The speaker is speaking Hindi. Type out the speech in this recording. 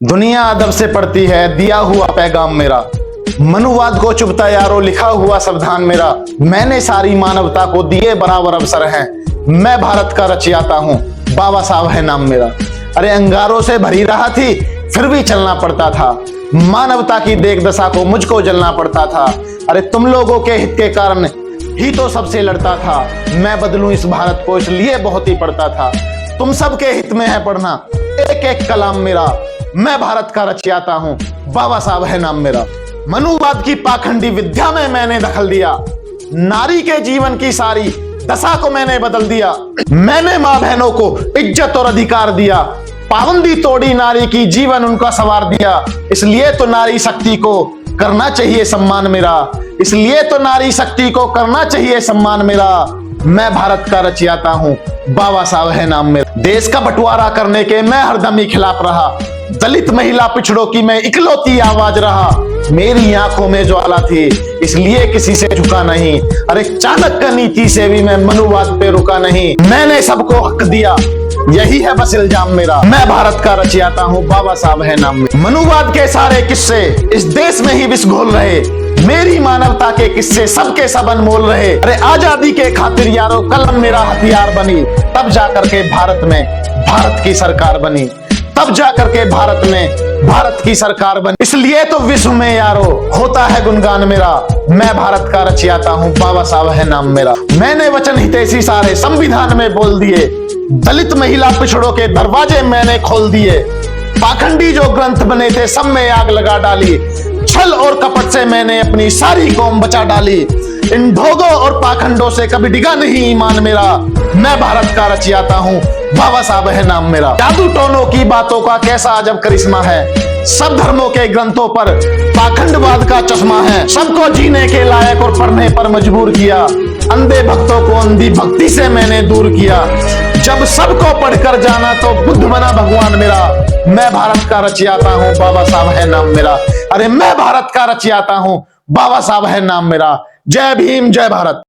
दुनिया अदब से पढ़ती है दिया हुआ पैगाम मेरा। मनुवाद को चुभता यारो लिखा हुआ संविधान मेरा। मैंने सारी मानवता को दिए बराबर अवसर हैं। मैं भारत का रचयिता हूँ, बाबा साहब है नाम मेरा। अरे अंगारों से भरी राह थी फिर भी चलना पड़ता था। मानवता की देख दशा को मुझको जलना पड़ता था। अरे तुम लोगों के हित के कारण ही तो सबसे लड़ता था। मैं बदलूं इस भारत को इसलिए बहुत ही पढ़ता था। तुम सबके हित में है पढ़ना एक एक कलाम मेरा। मैं भारत का रचयिता हूँ, बाबा साहब है नाम मेरा। मनुवाद की पाखंडी विद्या में मैंने दखल दिया। नारी के जीवन की सारी दशा को मैंने बदल दिया। मैंने माँ बहनों को इज्जत और अधिकार दिया। पाबंदी तोड़ी नारी की जीवन उनका सवार दिया। इसलिए तो नारी शक्ति को करना चाहिए सम्मान मेरा। इसलिए तो नारी शक्ति को करना चाहिए सम्मान मेरा। मैं भारत का रचयिता हूँ, बाबा साहब है नाम मेरा। देश का बंटवारा करने के मैं हरदम ही खिलाफ रहा। दलित महिला पिछड़ों की मैं इकलौती आवाज रहा। मेरी आंखों में ज्वाला थी इसलिए किसी से झुका नहीं। अरे चाणक्य नीति से भी मैं मनुवाद पे रुका नहीं। मैंने सबको हक दिया, यही है बस इल्जाम मेरा। मैं भारत का रचयिता हूँ, बाबा साहब है नाम मेरा। मनुवाद के सारे किस्से इस देश में ही विष घोल रहे। मेरी मानवता के किस्से सबके सब अनमोल रहे। अरे आजादी के खातिर यारो कलम मेरा हथियार बनी। तब जाकर के भारत में भारत की सरकार बनी। तब जाकर के भारत में भारत की सरकार बनी। इसलिए तो विश्व में यारो होता है गुणगान मेरा। मैं भारत का रचयिता हूँ, बाबा साहब है नाम मेरा। मैंने वचन हितैषी सारे संविधान में बोल दिए। दलित महिला पिछड़ों के दरवाजे मैंने खोल दिए। पाखंडी जो ग्रंथ बने थे सब में आग लगा डाली। छल और कपट से मैंने अपनी सारी कौम बचा डाली। इन ढोंगों और पाखंडों से कभी डिगा नहीं ईमान मेरा। मैं भारत का रचयिता हूँ, बाबा साहब है नाम मेरा। जादू टोनों की बातों का कैसा अजब करिश्मा है। सब धर्मों के ग्रंथों पर पाखंडवाद का चश्मा है। सबको जीने के लायक और पढ़ने पर मजबूर किया। अंधे भक्तों को अंधी भक्ति से मैंने दूर किया। जब सबको पढ़कर जाना तो बुद्ध बना भगवान मेरा। मैं भारत का रचयिता हूँ, बाबा साहब है नाम मेरा। अरे मैं भारत का रचयिता हूँ, बाबा साहब है नाम मेरा। जय भीम, जय भारत।